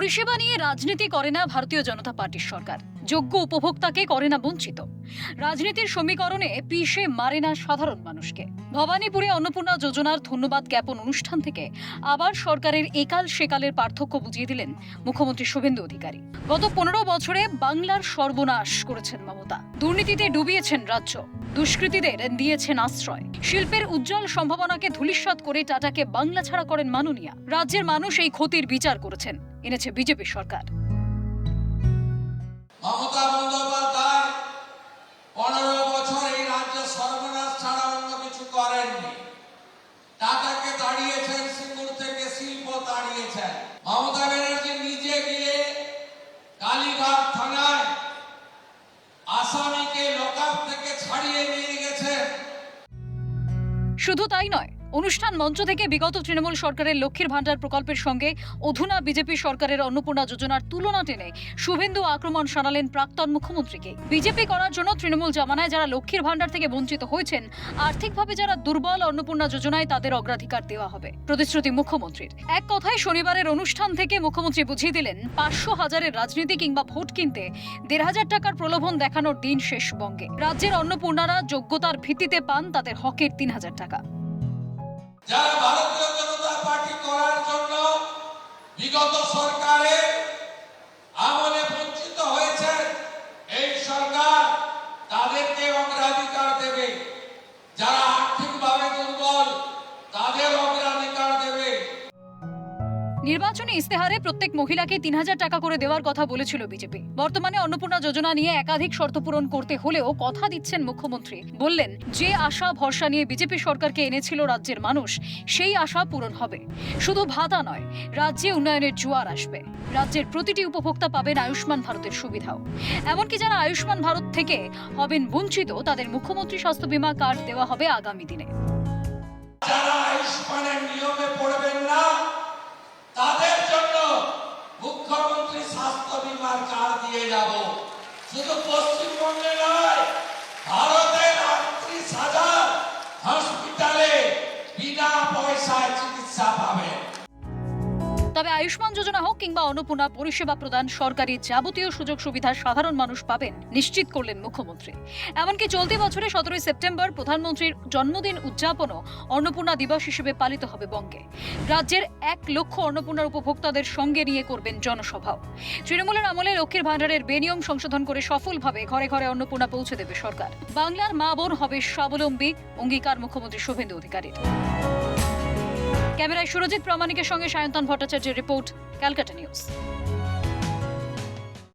পরিষেবা নিয়ে রাজনীতি করে না ভারতীয় জনতা পার্টির সরকার। যোগ্য উপভোক্তাকে করে না বঞ্চিত। রাজনীতির সমীকরণে পিষে মারে না সাধারণ মানুষকে। ভবানীপুরে অন্নপূর্ণা যোজনার ধন্যবাদ জ্ঞাপন অনুষ্ঠান থেকে আবার সরকারের একাল সেকালের পার্থক্য বুঝিয়ে দিলেন মুখ্যমন্ত্রী শুভেন্দু অধিকারী। গত 15 বছরে বাংলার সর্বনাশ করেছেন মমতা। দুর্নীতিতে ডুবিয়েছেন রাজ্য, দুষ্কৃতীদের দিয়েছেন আশ্রয়, শিল্পের উজ্জ্বল সম্ভাবনাকে ধূলিসাৎ করে টাটাকে বাংলা ছাড়া করেন মাননীয়া। রাজ্যের মানুষ এই ক্ষতির বিচার করেছেন, এনেছে বিজেপি সরকার। মমতা বন্দ্যোপাধ্যায় 15 বছর এই রাজ্যে সর্বনাশ ছাড়া অন্য কিছু করেননি। টাটাকে তাড়িয়েছেন, সিঙ্গুর থেকে শিল্প তাড়িয়েছেন। মমতা ব্যানার্জি নিজে গিয়ে কালীঘাট থানায় আসামিকে লকআপ থেকে ছাড়িয়ে নিয়ে গেছেন। শুধু তাই নয়, অনুষ্ঠান মঞ্চ থেকে বিগত তৃণমূল সরকারের লক্ষ্মীর ভান্ডার প্রকল্পের সঙ্গে অধুনা বিজেপি সরকারের অন্নপূর্ণা যোজনার তুলনা টেনে শুভেন্দু আক্রমণ শানালেন প্রাক্তন মুখ্যমন্ত্রীকে। বিজেপি করার জন্য তৃণমূল জামানায় যারা লক্ষ্মীর ভান্ডার থেকে বঞ্চিত হয়েছেন, আর্থিকভাবে যারা দুর্বল, অন্নপূর্ণা যোজনায় তাদের অগ্রাধিকার দেওয়া হবে, প্রতিশ্রুতি মুখ্যমন্ত্রীর। এক কথায় শনিবারের অনুষ্ঠান থেকে মুখ্যমন্ত্রী বুঝিয়ে দিলেন 500,000-এর রাজনীতি কিংবা ভোট কিনতে 1,500 টাকার প্রলোভন দেখানোর দিন শেষ বঙ্গে। রাজ্যের অন্নপূর্ণারা যোগ্যতার ভিত্তিতে পান তাদের হকের 3,000 টাকা। যারা ভারতীয় জনতা পার্টি করার জন্য বিগত সরকারের আমলে বঞ্চিত হয়েছে, এই সরকার তাদেরকে অগ্রাধিকার দেবে। যারা আর্থিকভাবে দুর্বল তাদের অগ্রাধিকার দেবে। নির্বাচনী ইস্তেহারে প্রত্যেক মহিলাকে 3,000 টাকা করে দেওয়ার কথা বলেছিল বিজেপি। বর্তমানে অন্নপূর্ণা যোজনা নিয়ে একাধিক শর্ত পূরণ করতে হলেও কথা দিচ্ছেন মুখ্যমন্ত্রী। বললেন, যে আশা ভরসা নিয়ে বিজেপি সরকারকে এনেছিল রাজ্যের মানুষ, সেই আশা পূরণ হবে। শুধু ভাতা নয়, রাজ্যে উন্নয়নের জোয়ার আসবে। রাজ্যের প্রতিটি উপভোক্তা পাবেন আয়ুষ্মান ভারতের সুবিধাও। এমনকি যারা আয়ুষ্মান ভারত থেকে হবেন বঞ্চিত, তাদের মুখ্যমন্ত্রী স্বাস্থ্য বীমা কার্ড দেওয়া হবে আগামী দিনে। যারা আয়ুষ্মানের নিয়মে পড়বেন না, তাদের জন্য মুখ্যমন্ত্রী স্বাস্থ্য বীমার কার্ড দিয়ে যাব। শুধু পশ্চিমবঙ্গে নয়, ভারতের 38,000 হসপিটালে বিনা পয়সায় চিকিৎসা পাবেন। তবে আয়ুষ্মান যোজনা হোক কিংবা অন্নপূর্ণা, পরিষেবা প্রদান, সরকারি যাবতীয় সুযোগ সুবিধা সাধারণ মানুষ পাবেন নিশ্চিত করলেন মুখ্যমন্ত্রী। এমনকি চলতি বছরে 17 সেপ্টেম্বর প্রধানমন্ত্রীর জন্মদিন উদযাপনও অন্নপূর্ণা দিবস হিসেবে পালিত হবে বঙ্গে। রাজ্যের 1 লক্ষ অন্নপূর্ণার উপভোক্তাদের সঙ্গে নিয়ে করবেন জনসভাও। তৃণমূলের আমলে লক্ষ্মীর ভান্ডারের বেনিয়ম সংশোধন করে সফলভাবে ঘরে ঘরে অন্নপূর্ণা পৌঁছে দেবে সরকার। বাংলার মা বোন হবে স্বাবলম্বী, অঙ্গীকার মুখ্যমন্ত্রী শুভেন্দু অধিকারীর। ক্যামেরায় সুরজিৎ প্রামাণিকের সঙ্গে সায়ন্তন ভট্টাচার্যের রিপোর্ট, ক্যালকাটা নিউজ।